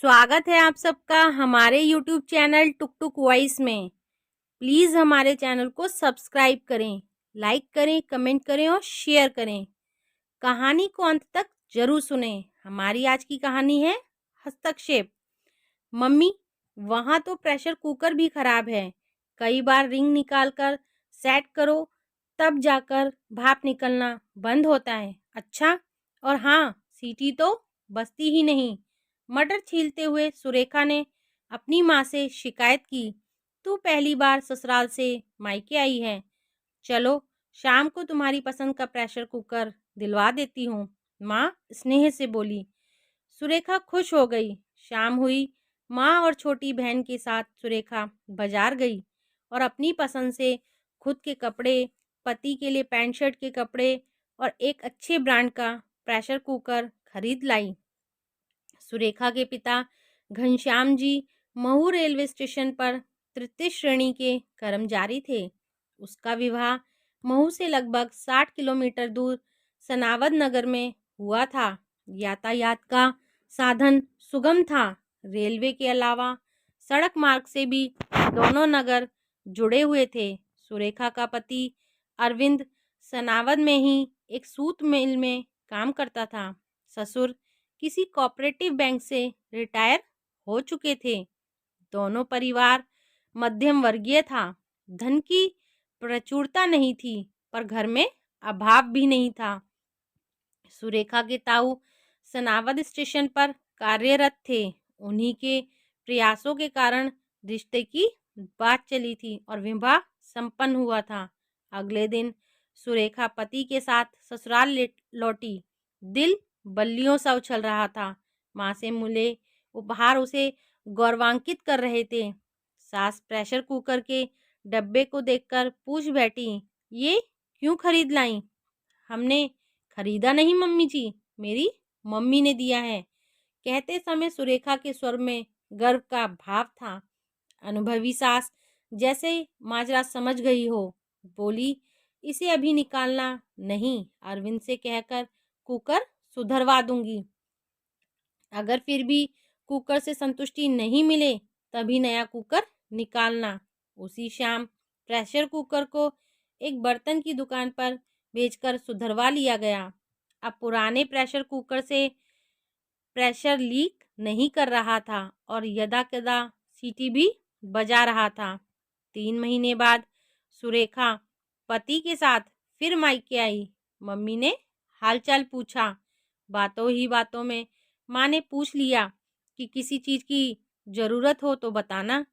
स्वागत है आप सबका हमारे YouTube चैनल टुक टुक वॉइस में। प्लीज़ हमारे चैनल को सब्सक्राइब करें, लाइक करें, कमेंट करें और शेयर करें। कहानी को अंत तक जरूर सुनें। हमारी आज की कहानी है हस्तक्षेप। मम्मी, वहाँ तो प्रेशर कुकर भी खराब है। कई बार रिंग निकाल कर सेट करो, तब जाकर भाप निकलना बंद होता है। अच्छा, और हाँ, सीटी तो बजती ही नहीं। मटर छीलते हुए सुरेखा ने अपनी माँ से शिकायत की। तू पहली बार ससुराल से मायके आई है। चलो, शाम को तुम्हारी पसंद का प्रेशर कुकर दिलवा देती हूँ, माँ स्नेह से बोली। सुरेखा खुश हो गई। शाम हुई। माँ और छोटी बहन के साथ सुरेखा बाजार गई और अपनी पसंद से खुद के कपड़े, पति के लिए पैंट शर्ट के कपड़े और एक अच्छे ब्रांड का प्रेशर कुकर खरीद लाई। सुरेखा के पिता घनश्याम जी महू रेलवे स्टेशन पर तृतीय श्रेणी के कर्मचारी थे। उसका विवाह महू से लगभग 60 किलोमीटर दूर सनावद नगर में हुआ था। यातायात का साधन सुगम था। रेलवे के अलावा सड़क मार्ग से भी दोनों नगर जुड़े हुए थे। सुरेखा का पति अरविंद सनावद में ही एक सूत मिल में काम करता था। ससुर किसी कोऑपरेटिव बैंक से रिटायर हो चुके थे। दोनों परिवार मध्यम वर्गीय था। धन की प्रचुरता नहीं थी, पर घर में अभाव भी नहीं था। सुरेखा के ताऊ सनावद स्टेशन पर कार्यरत थे। उन्हीं के प्रयासों के कारण रिश्ते की बात चली थी और विवाह संपन्न हुआ था। अगले दिन सुरेखा पति के साथ ससुराल लौटी। दिल बल्लियों सा उछल रहा था। माँ से मिले उपहार उसे गौरवान्वित कर रहे थे। सास प्रेशर कुकर के डब्बे को देखकर पूछ बैठी, ये क्यों खरीद लाई? हमने खरीदा नहीं मम्मी जी, मेरी मम्मी ने दिया है। कहते समय सुरेखा के स्वर में गर्व का भाव था। अनुभवी सास जैसे माजरा समझ गई हो, बोली, इसे अभी निकालना नहीं, अरविंद से कहकर कुकर सुधरवा दूंगी। अगर फिर भी कुकर से संतुष्टि नहीं मिले, तभी नया कुकर निकालना। उसी शाम प्रेशर कुकर को एक बर्तन की दुकान पर बेचकर सुधरवा लिया गया। अब पुराने प्रेशर कुकर से प्रेशर लीक नहीं कर रहा था और यदा कदा सीटी भी बजा रहा था। 3 महीने बाद सुरेखा पति के साथ फिर मायके आई। मम्मी ने हालचाल पूछा। बातों ही बातों में माँ ने पूछ लिया कि किसी चीज़ की ज़रूरत हो तो बताना।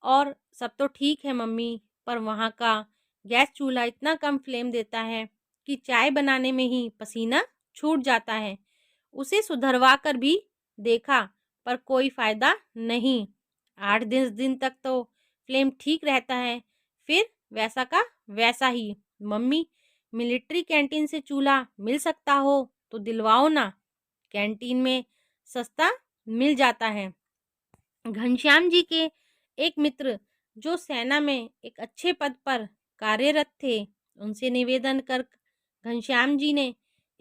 और सब तो ठीक है मम्मी, पर वहाँ का गैस चूल्हा इतना कम फ्लेम देता है कि चाय बनाने में ही पसीना छूट जाता है। उसे सुधरवा कर भी देखा, पर कोई फायदा नहीं। 8-10 दिन तक तो फ्लेम ठीक रहता है, फिर वैसा का वैसा ही। मम्मी, मिलिट्री कैंटीन से चूल्हा मिल सकता हो तो दिलवाओ ना, कैंटीन में सस्ता मिल जाता है। घनश्याम जी के एक मित्र जो सेना में एक अच्छे पद पर कार्यरत थे, उनसे निवेदन कर घनश्याम जी ने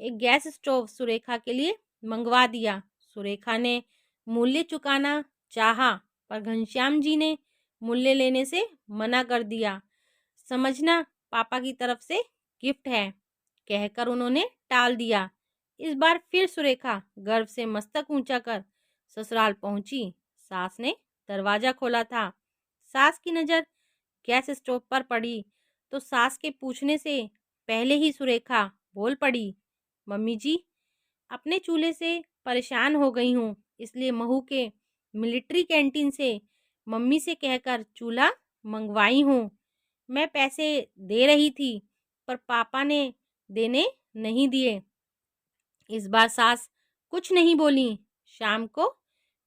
एक गैस स्टोव सुरेखा के लिए मंगवा दिया। सुरेखा ने मूल्य चुकाना चाहा, पर घनश्याम जी ने मूल्य लेने से मना कर दिया। समझना पापा की तरफ से गिफ्ट है, कहकर उन्होंने टाल दिया। इस बार फिर सुरेखा गर्व से मस्तक ऊंचा कर ससुराल पहुंची। सास ने दरवाजा खोला था। सास की नज़र गैस स्टोव पर पड़ी तो सास के पूछने से पहले ही सुरेखा बोल पड़ी, मम्मी जी, अपने चूल्हे से परेशान हो गई हूँ, इसलिए महू के मिलिट्री कैंटीन से मम्मी से कहकर चूल्हा मंगवाई हूँ। मैं पैसे दे रही थी, पर पापा ने देने नहीं दिए। इस बार सास कुछ नहीं बोली। शाम को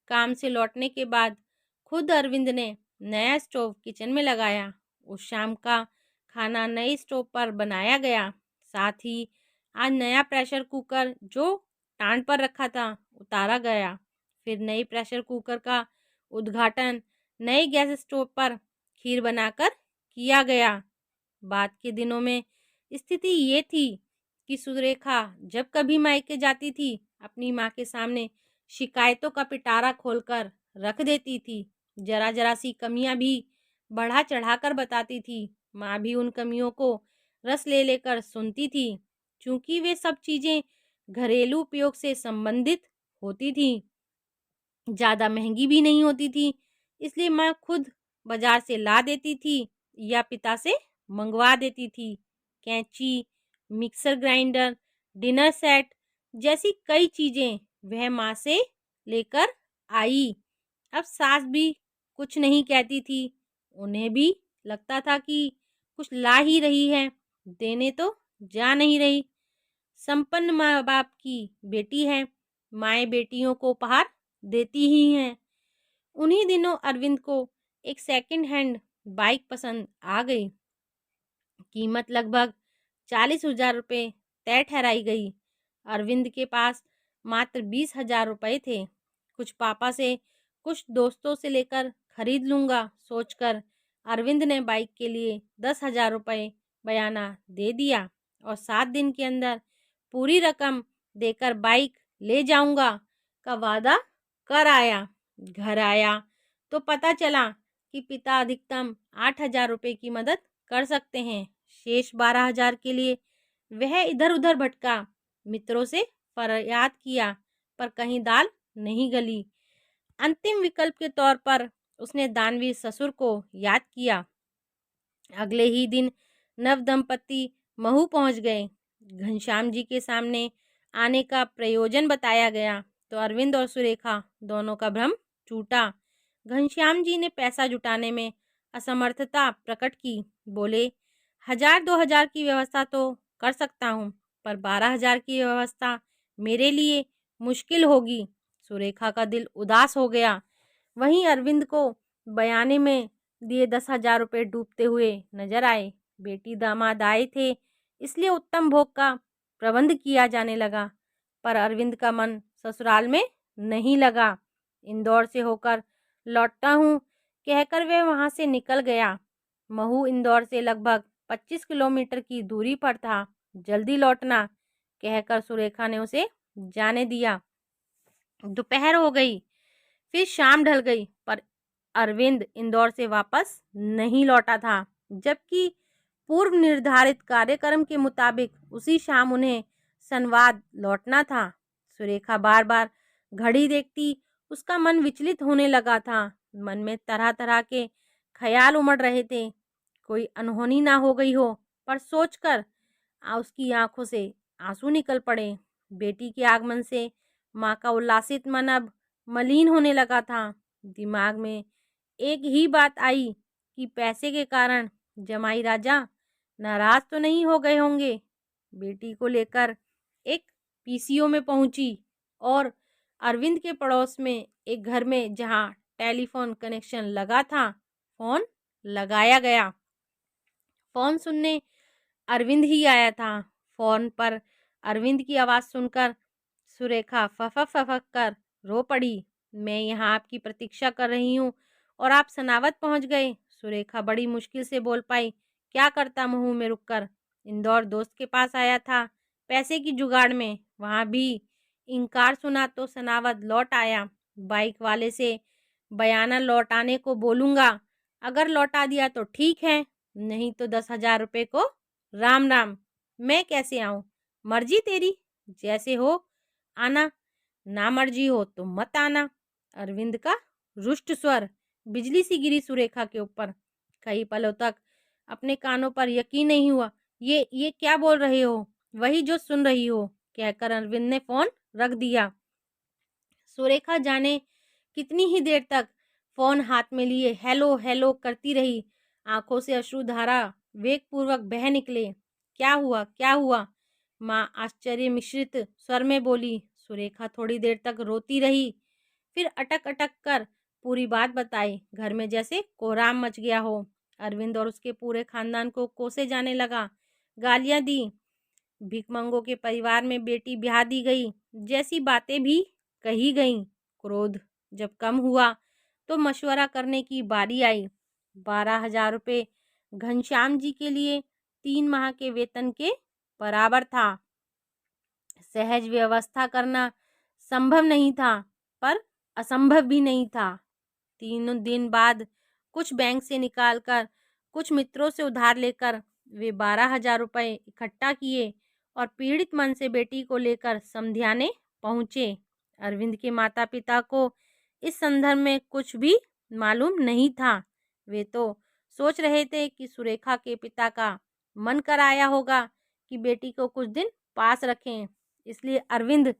काम से लौटने के बाद खुद अरविंद ने नया स्टोव किचन में लगाया। उस शाम का खाना नए स्टोव पर बनाया गया। साथ ही आज नया प्रेशर कुकर जो टांड पर रखा था उतारा गया। फिर नई प्रेशर कुकर का उद्घाटन नए गैस स्टोव पर खीर बनाकर किया गया। बाद के दिनों में स्थिति ये थी कि सुरेखा जब कभी मायके जाती थी, अपनी माँ के सामने शिकायतों का पिटारा खोलकर रख देती थी। जरा जरा सी कमियां भी बढ़ा चढ़ाकर बताती थी। माँ भी उन कमियों को रस ले लेकर सुनती थी। चूंकि वे सब चीजें घरेलू उपयोग से संबंधित होती थी, ज़्यादा महंगी भी नहीं होती थी, इसलिए माँ खुद बाजार से ला देती थी या पिता से मंगवा देती थी। कैंची, मिक्सर ग्राइंडर, डिनर सेट जैसी कई चीज़ें वह माँ से लेकर आई। अब सास भी कुछ नहीं कहती थी। उन्हें भी लगता था कि कुछ ला ही रही है, देने तो जा नहीं रही। संपन्न माँ बाप की बेटी है, माएँ बेटियों को उपहार देती ही हैं। उन्हीं दिनों अरविंद को एक सेकंड हैंड बाइक पसंद आ गई। कीमत लगभग 40,000 रुपये तय ठहराई गई। अरविंद के पास मात्र 20,000 रुपये थे। कुछ पापा से, कुछ दोस्तों से लेकर खरीद लूँगा सोचकर अरविंद ने बाइक के लिए 10,000 रुपये बयाना दे दिया और 7 दिन के अंदर पूरी रकम देकर बाइक ले जाऊंगा का वादा कर आया। घर आया तो पता चला कि पिता अधिकतम 8,000 रुपये की मदद कर सकते हैं। शेष 12,000 के लिए वह इधर उधर भटका। मित्रों से फरियाद किया पर कहीं दाल नहीं गली। अंतिम विकल्प के तौर पर उसने दानवीर ससुर को याद किया। अगले ही दिन नव दंपति महू पहुंच गए। घनश्याम जी के सामने आने का प्रयोजन बताया गया तो अरविंद और सुरेखा दोनों का भ्रम टूटा। घनश्याम जी ने पैसा जुटाने में असमर्थता प्रकट की। बोले, 1,000-2,000 की व्यवस्था तो कर सकता हूँ, पर 12,000 की व्यवस्था मेरे लिए मुश्किल होगी। सुरेखा का दिल उदास हो गया। वहीं अरविंद को बयाने में दिए 10,000 रुपये डूबते हुए नजर आए। बेटी दामाद आए थे, इसलिए उत्तम भोग का प्रबंध किया जाने लगा, पर अरविंद का मन ससुराल में नहीं लगा। इंदौर से होकर लौटता हूँ कहकर वह वहाँ से निकल गया। महू इंदौर से लगभग 25 किलोमीटर की दूरी पर था। जल्दी लौटना कहकर सुरेखा ने उसे जाने दिया। दोपहर हो गई, फिर शाम ढल गई, पर अरविंद इंदौर से वापस नहीं लौटा था, जबकि पूर्व निर्धारित कार्यक्रम के मुताबिक उसी शाम उन्हें संवाद लौटना था। सुरेखा बार बार घड़ी देखती, उसका मन विचलित होने लगा था। मन में तरह तरह के ख्याल उमड़ रहे थे। कोई अनहोनी ना हो गई हो, पर सोचकर उसकी आंखों से आंसू निकल पड़े। बेटी के आगमन से माँ का उल्लासित मन अब मलिन होने लगा था। दिमाग में एक ही बात आई कि पैसे के कारण जमाई राजा नाराज तो नहीं हो गए होंगे। बेटी को लेकर एक पीसीओ में पहुंची और अरविंद के पड़ोस में एक घर में जहां टेलीफोन कनेक्शन लगा था, फोन लगाया गया। फोन सुनने अरविंद ही आया था। फोन पर अरविंद की आवाज़ सुनकर सुरेखा फफक फफक कर रो पड़ी। मैं यहाँ आपकी प्रतीक्षा कर रही हूँ और आप सनावत पहुँच गए। सुरेखा बड़ी मुश्किल से बोल पाई, क्या करता महू में रुककर? इंदौर दोस्त के पास आया था पैसे की जुगाड़ में, वहाँ भी इनकार सुना तो सनावत लौट आया। बाइक वाले से बयाना लौटाने को बोलूँगा, अगर लौटा दिया तो ठीक है, नहीं तो 10,000 रुपये को राम राम। मैं कैसे आऊँ? मर्जी तेरी, जैसे हो आना, ना मर्जी हो तो मत आना। अरविंद का रुष्ट स्वर बिजली सी गिरी सुरेखा के ऊपर। कई पलों तक अपने कानों पर यकीन नहीं हुआ। ये क्या बोल रहे हो? वही जो सुन रही हो, कहकर अरविंद ने फोन रख दिया। सुरेखा जाने कितनी ही देर तक फोन हाथ में लिए हेलो हेलो करती रही। आंखों से अश्रुधारा वेगपूर्वक बह निकले। क्या हुआ, क्या हुआ? माँ आश्चर्य मिश्रित स्वर में बोली। सुरेखा थोड़ी देर तक रोती रही, फिर अटक अटक कर पूरी बात बताई। घर में जैसे कोहराम मच गया हो। अरविंद और उसके पूरे खानदान को कोसे जाने लगा। गालियां दी, भिकमंगों के परिवार में बेटी ब्याह दी गई जैसी बातें भी कही गईं। क्रोध जब कम हुआ तो मशवरा करने की बारी आई। 12,000 रुपये घनश्याम जी के लिए 3 माह के वेतन के बराबर था। सहज व्यवस्था करना संभव नहीं था। पर असंभव भी नहीं था। 3 दिन बाद कुछ बैंक से निकालकर, कुछ मित्रों से उधार लेकर वे 12,000 रुपये इकट्ठा किए और पीड़ित मन से बेटी को लेकर समधियाने पहुँचे। अरविंद के माता पिता को इस संदर्भ में कुछ भी मालूम नहीं था। वे तो सोच रहे थे कि सुरेखा के पिता का मन कर आया होगा कि बेटी को कुछ दिन पास रखें, इसलिए अरविंद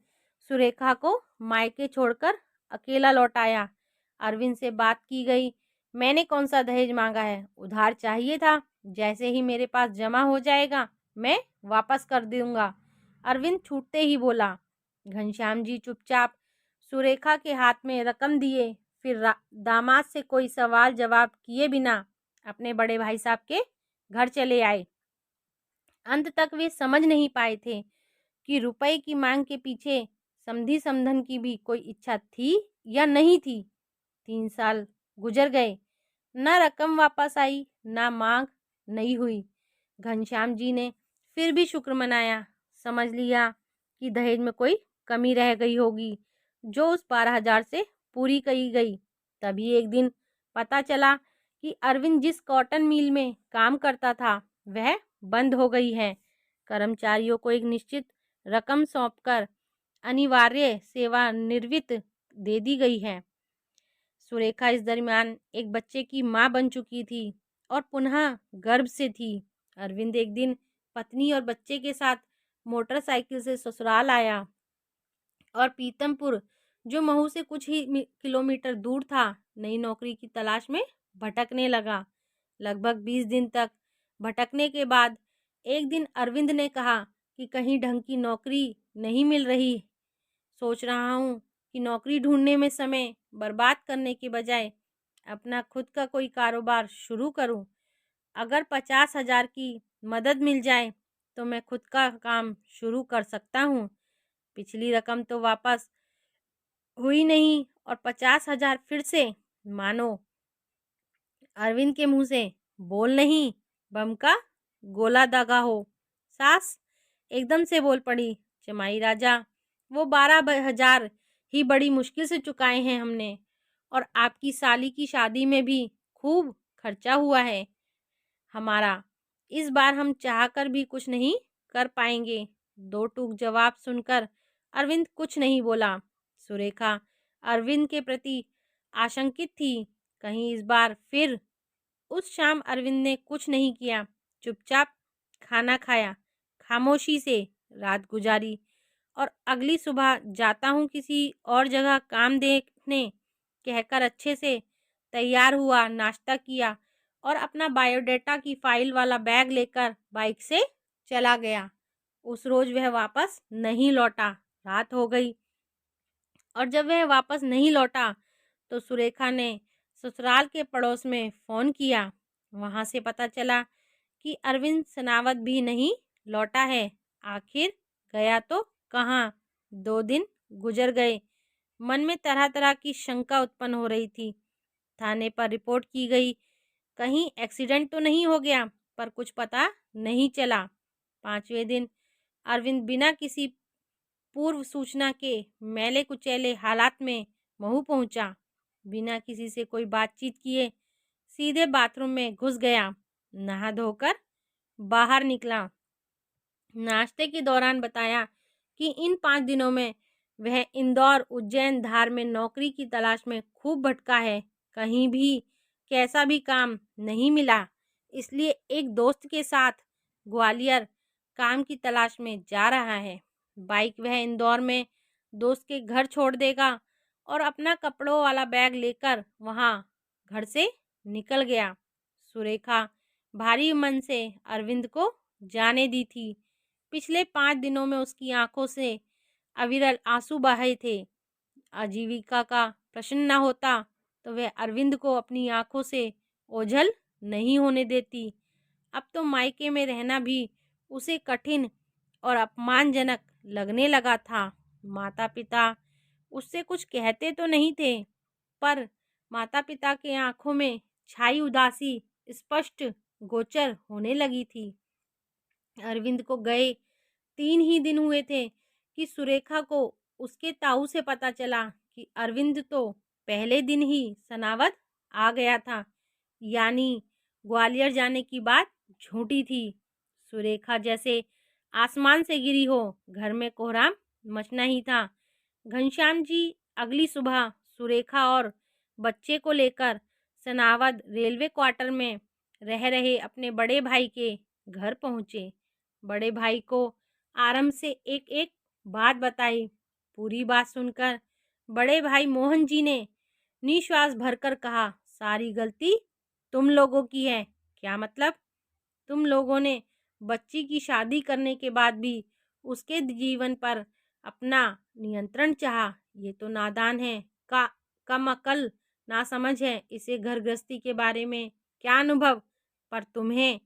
सुरेखा को मायके छोड़कर अकेला लौट आया। अरविंद से बात की गई। मैंने कौन सा दहेज मांगा है, उधार चाहिए था, जैसे ही मेरे पास जमा हो जाएगा मैं वापस कर दूंगा, अरविंद छूटते ही बोला। घनश्याम जी चुपचाप सुरेखा के हाथ में रकम दिए, फिर दामाद से कोई सवाल जवाब किए बिना अपने बड़े भाई साहब के घर चले आए। अंत तक वे समझ नहीं पाए थे कि रुपए की मांग के पीछे समधी समधन की भी कोई इच्छा थी या नहीं थी। 3 साल गुजर गए, न रकम वापस आई, न मांग नहीं हुई। घनश्याम जी ने फिर भी शुक्र मनाया, समझ लिया कि दहेज में कोई कमी रह गई होगी जो उस 12,000 से पूरी की गई। तभी एक दिन पता चला कि अरविंद जिस कॉटन मिल में काम करता था वह बंद हो गई है। कर्मचारियों को एक निश्चित रकम सौंपकर अनिवार्य सेवानिवृत्त दे दी गई है। सुरेखा इस दरमियान एक बच्चे की मां बन चुकी थी और पुनः गर्भ से थी। अरविंद एक दिन पत्नी और बच्चे के साथ मोटरसाइकिल से ससुराल आया और पीतमपुर, जो महू से कुछ ही किलोमीटर दूर था, नई नौकरी की तलाश में भटकने लगा। लगभग 20 दिन तक भटकने के बाद एक दिन अरविंद ने कहा कि कहीं ढंग की नौकरी नहीं मिल रही। सोच रहा हूँ कि नौकरी ढूंढने में समय बर्बाद करने के बजाय अपना खुद का कोई कारोबार शुरू करूँ। अगर 50,000 की मदद मिल जाए तो मैं खुद का काम शुरू कर सकता हूँ। पिछली रकम तो वापस हुई नहीं और 50,000 फिर से। मानो अरविंद के मुंह से बोल नहीं, बम का गोला दागा हो। सास एकदम से बोल पड़ी, जमाई राजा, वो 12,000 ही बड़ी मुश्किल से चुकाए हैं हमने, और आपकी साली की शादी में भी खूब खर्चा हुआ है हमारा। इस बार हम चाहकर भी कुछ नहीं कर पाएंगे। दो टूक जवाब सुनकर अरविंद कुछ नहीं बोला। सुरेखा अरविंद के प्रति आशंकित थी। कहीं इस बार फिर। उस शाम अरविंद ने कुछ नहीं किया, चुपचाप खाना खाया, खामोशी से रात गुजारी और अगली सुबह जाता हूँ किसी और जगह काम देखने कहकर अच्छे से तैयार हुआ, नाश्ता किया और अपना बायोडाटा की फाइल वाला बैग लेकर बाइक से चला गया। उस रोज वह वापस नहीं लौटा। रात हो गई और जब वह वापस नहीं लौटा तो सुरेखा ने ससुराल के पड़ोस में फ़ोन किया। वहां से पता चला कि अरविंद सनावत भी नहीं लौटा है। आखिर गया तो कहाँ? 2 दिन गुजर गए। मन में तरह तरह की शंका उत्पन्न हो रही थी। थाने पर रिपोर्ट की गई, कहीं एक्सीडेंट तो नहीं हो गया, पर कुछ पता नहीं चला। 5वें दिन अरविंद बिना किसी पूर्व सूचना के मैले कुचैले हालात में महू पहुंचा। बिना किसी से कोई बातचीत किए सीधे बाथरूम में घुस गया, नहा धोकर बाहर निकला। नाश्ते के दौरान बताया कि इन 5 दिनों में वह इंदौर, उज्जैन, धार में नौकरी की तलाश में खूब भटका है। कहीं भी कैसा भी काम नहीं मिला, इसलिए एक दोस्त के साथ ग्वालियर काम की तलाश में जा रहा है। बाइक वह इंदौर में दोस्त के घर छोड़ देगा और अपना कपड़ों वाला बैग लेकर वहां घर से निकल गया। सुरेखा भारी मन से अरविंद को जाने दी थी। पिछले 5 दिनों में उसकी आंखों से अविरल आंसू बहे थे। आजीविका का प्रश्न न होता तो वह अरविंद को अपनी आंखों से ओझल नहीं होने देती। अब तो मायके में रहना भी उसे कठिन और अपमानजनक लगने लगा था। माता पिता उससे कुछ कहते तो नहीं थे, पर माता पिता के आंखों में छाई उदासी स्पष्ट गोचर होने लगी थी। अरविंद को गए 3 ही दिन हुए थे कि सुरेखा को उसके ताऊ से पता चला कि अरविंद तो पहले दिन ही सनावद आ गया था, यानी ग्वालियर जाने की बात झूठी थी। सुरेखा जैसे आसमान से गिरी हो, घर में कोहराम मचना ही था। घनश्याम जी अगली सुबह सुरेखा और बच्चे को लेकर सनावद रेलवे क्वार्टर में रह रहे अपने बड़े भाई के घर पहुँचे। बड़े भाई को आरंभ से एक एक बात बताई। पूरी बात सुनकर बड़े भाई मोहन जी ने निश्वास भरकर कहा, सारी गलती तुम लोगों की है। क्या मतलब? तुम लोगों ने बच्ची की शादी करने के बाद भी उसके जीवन पर अपना नियंत्रण चाहा। ये तो नादान है, का कम अकल ना समझ है। इसे घर गृहस्थी के बारे में क्या अनुभव? पर तुम्हें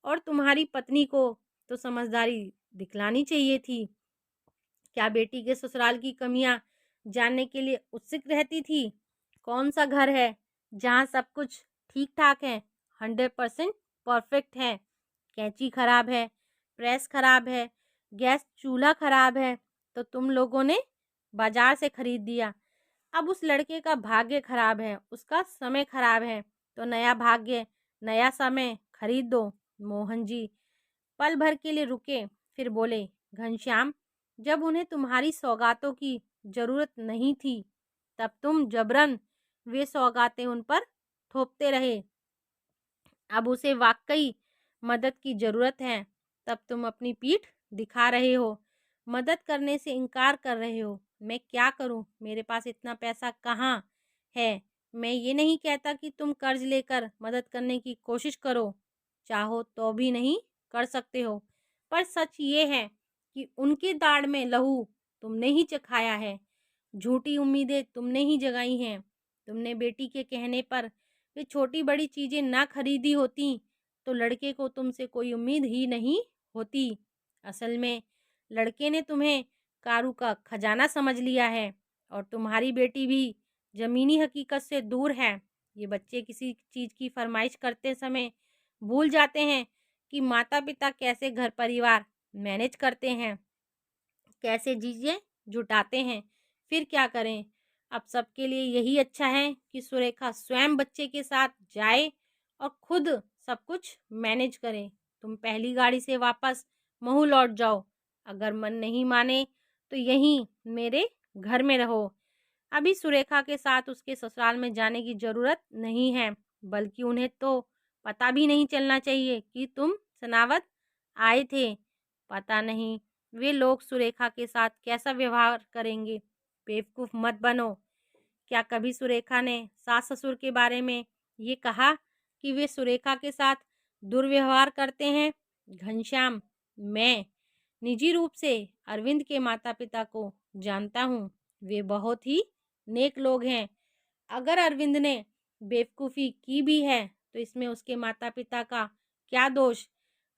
और तुम्हारी पत्नी को तो समझदारी दिखलानी चाहिए थी। क्या बेटी के ससुराल की कमियां जानने के लिए उत्सुक रहती थी? कौन सा घर है जहां सब कुछ ठीक ठाक है, 100% परफेक्ट है? कैंची खराब है, प्रेस खराब है, गैस चूल्हा खराब है तो तुम लोगों ने बाजार से खरीद दिया। अब उस लड़के का भाग्य खराब है, उसका समय खराब है तो नया भाग्य, नया समय खरीद दो। मोहन जी पल भर के लिए रुके, फिर बोले, घनश्याम, जब उन्हें तुम्हारी सौगातों की जरूरत नहीं थी तब तुम जबरन वे सौगातें उन पर थोपते रहे। अब उसे वाकई मदद की जरूरत है तब तुम अपनी पीठ दिखा रहे हो, मदद करने से इनकार कर रहे हो। मैं क्या करूं? मेरे पास इतना पैसा कहाँ है? मैं ये नहीं कहता कि तुम कर्ज लेकर मदद करने की कोशिश करो, चाहो तो भी नहीं कर सकते हो। पर सच ये है कि उनकी दाढ़ में लहू तुमने ही चखाया है, झूठी उम्मीदें तुमने ही जगाई हैं। तुमने बेटी के कहने पर वे छोटी बड़ी चीजें ना खरीदी होती तो लड़के को तुमसे कोई उम्मीद ही नहीं होती। असल में लड़के ने तुम्हें कारू का खजाना समझ लिया है और तुम्हारी बेटी भी जमीनी हकीकत से दूर है। ये बच्चे किसी चीज़ की फरमाइश करते समय भूल जाते हैं कि माता पिता कैसे घर परिवार मैनेज करते हैं, कैसे चीजें जुटाते हैं। फिर क्या करें? अब सबके लिए यही अच्छा है कि सुरेखा स्वयं बच्चे के साथ जाए और खुद सब कुछ मैनेज करे। तुम पहली गाड़ी से वापस महू लौट जाओ। अगर मन नहीं माने तो यहीं मेरे घर में रहो। अभी सुरेखा के साथ उसके ससुराल में जाने की जरूरत नहीं है, बल्कि उन्हें तो पता भी नहीं चलना चाहिए कि तुम सनावत आए थे। पता नहीं वे लोग सुरेखा के साथ कैसा व्यवहार करेंगे। बेवकूफ मत बनो। क्या कभी सुरेखा ने सास ससुर के बारे में ये कहा कि वे सुरेखा के साथ दुर्व्यवहार करते हैं? घनश्याम, मैं निजी रूप से अरविंद के माता पिता को जानता हूँ। वे बहुत ही नेक लोग हैं। अगर अरविंद ने बेवकूफ़ी की भी है तो इसमें उसके माता पिता का क्या दोष?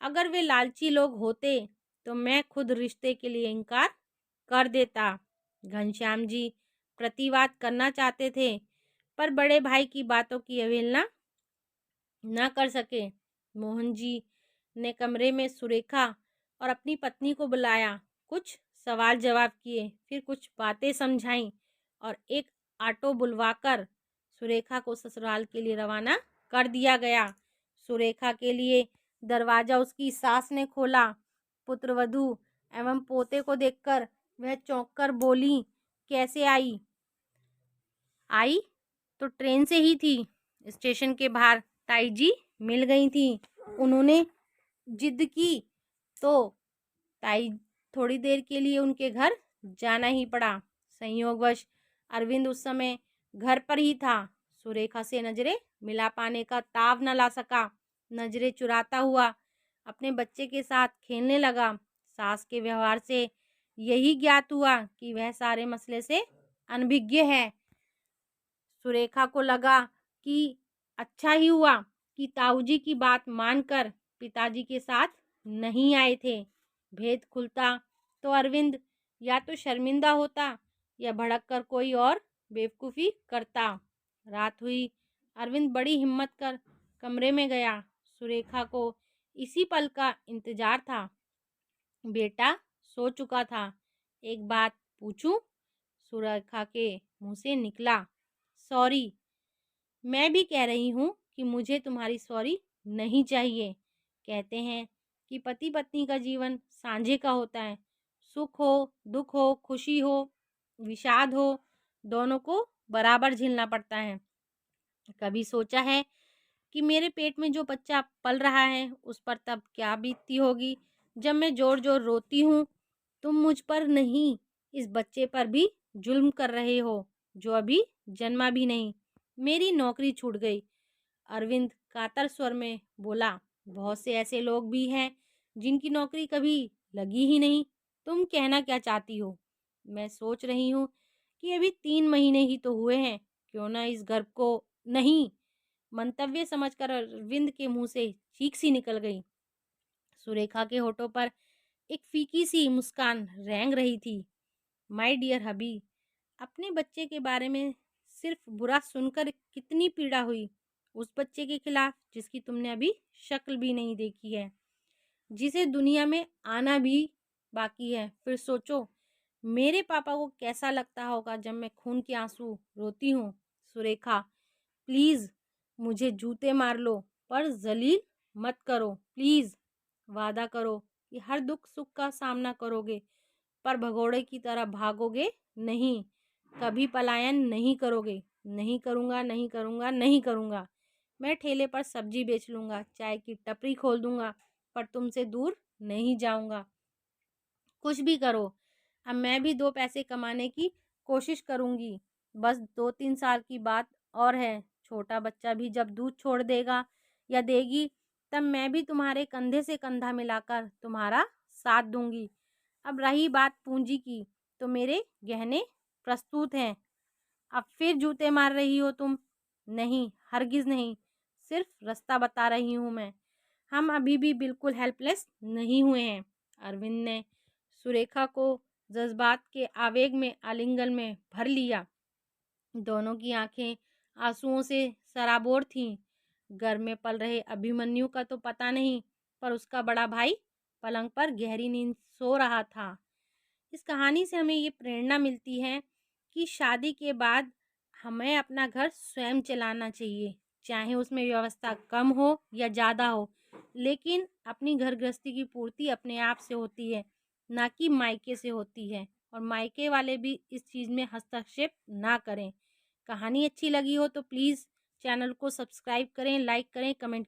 अगर वे लालची लोग होते तो मैं खुद रिश्ते के लिए इनकार कर देता। घनश्याम जी प्रतिवाद करना चाहते थे पर बड़े भाई की बातों की अवहेलना न कर सके। मोहन जी ने कमरे में सुरेखा और अपनी पत्नी को बुलाया, कुछ सवाल जवाब किए, फिर कुछ बातें समझाईं और एक ऑटो बुलवाकर सुरेखा को ससुराल के लिए रवाना कर दिया गया। सुरेखा के लिए दरवाजा उसकी सास ने खोला। पुत्रवधू एवं पोते को देखकर वह चौंक कर बोली, कैसे आई? आई तो ट्रेन से ही थी। स्टेशन के बाहर ताई जी मिल गई थी। उन्होंने जिद की तो ताई थोड़ी देर के लिए उनके घर जाना ही पड़ा। संयोगवश अरविंद उस समय घर पर ही था। सुरेखा से नजरें मिला पाने का ताव न ला सका। नजरें चुराता हुआ अपने बच्चे के साथ खेलने लगा। सास के व्यवहार से यही ज्ञात हुआ कि वह सारे मसले से अनभिज्ञ है। सुरेखा को लगा कि अच्छा ही हुआ कि ताऊजी की बात मानकर पिताजी के साथ नहीं आए थे। भेद खुलता तो अरविंद या तो शर्मिंदा होता या भड़क कर कोई और बेवकूफ़ी करता। रात हुई। अरविंद बड़ी हिम्मत कर कमरे में गया। सुरेखा को इसी पल का इंतजार था। बेटा सो चुका था। एक बात पूछूं? सुरेखा के मुंह से निकला, सॉरी। मैं भी कह रही हूँ कि मुझे तुम्हारी सॉरी नहीं चाहिए। कहते हैं कि पति पत्नी का जीवन सांझे का होता है। सुख हो, दुख हो, खुशी हो, विषाद हो, दोनों को बराबर झेलना पड़ता है। कभी सोचा है कि मेरे पेट में जो बच्चा पल रहा है उस पर तब क्या बीतती होगी जब मैं जोर जोर रोती हूँ? तुम मुझ पर नहीं, इस बच्चे पर भी जुल्म कर रहे हो जो अभी जन्मा भी नहीं। मेरी नौकरी छूट गई, अरविंद कातर स्वर में बोला। बहुत से ऐसे लोग भी हैं जिनकी नौकरी कभी लगी ही नहीं। तुम कहना क्या चाहती हो? मैं सोच रही हूँ कि अभी 3 महीने ही तो हुए हैं, क्यों ना इस गर्भ को नहीं, मंतव्य समझकर अरविंद के मुंह से चीख सी निकल गई। सुरेखा के होठों पर एक फीकी सी मुस्कान रेंग रही थी। माय डियर हबी, अपने बच्चे के बारे में सिर्फ बुरा सुनकर कितनी पीड़ा हुई, उस बच्चे के खिलाफ जिसकी तुमने अभी शक्ल भी नहीं देखी है, जिसे दुनिया में आना भी बाकी है। फिर सोचो मेरे पापा को कैसा लगता होगा जब मैं खून के आंसू रोती हूँ। सुरेखा, प्लीज़ मुझे जूते मार लो पर जलील मत करो। प्लीज़ वादा करो कि हर दुख सुख का सामना करोगे पर भगोड़े की तरह भागोगे नहीं, कभी पलायन नहीं करोगे। नहीं करूँगा, नहीं करूँगा, नहीं करूँगा। मैं ठेले पर सब्जी बेच लूँगा, चाय की टपरी खोल दूँगा, पर तुमसे दूर नहीं जाऊँगा। कुछ भी करो, अब मैं भी 2 पैसे कमाने की कोशिश करूँगी। बस 2-3 साल की बात और है। छोटा बच्चा भी जब दूध छोड़ देगा या देगी, तब मैं भी तुम्हारे कंधे से कंधा मिलाकर तुम्हारा साथ दूँगी। अब रही बात पूँजी की, तो मेरे गहने प्रस्तुत हैं। अब फिर जूते मार रही हो तुम? नहीं, हरगिज़ नहीं, सिर्फ रास्ता बता रही हूँ मैं। हम अभी भी बिल्कुल हेल्पलेस नहीं हुए हैं। अरविंद ने सुरेखा को जज्बात के आवेग में आलिंगन में भर लिया। दोनों की आंखें आंसुओं से सराबोर थीं। घर में पल रहे अभिमन्यु का तो पता नहीं, पर उसका बड़ा भाई पलंग पर गहरी नींद सो रहा था। इस कहानी से हमें ये प्रेरणा मिलती है कि शादी के बाद हमें अपना घर स्वयं चलाना चाहिए, चाहे उसमें व्यवस्था कम हो या ज़्यादा हो, लेकिन अपनी घर गृहस्थी की पूर्ति अपने आप से होती है, ना कि मायके से होती है। और मायके वाले भी इस चीज़ में हस्तक्षेप ना करें। कहानी अच्छी लगी हो तो प्लीज़ चैनल को सब्सक्राइब करें, लाइक करें, कमेंट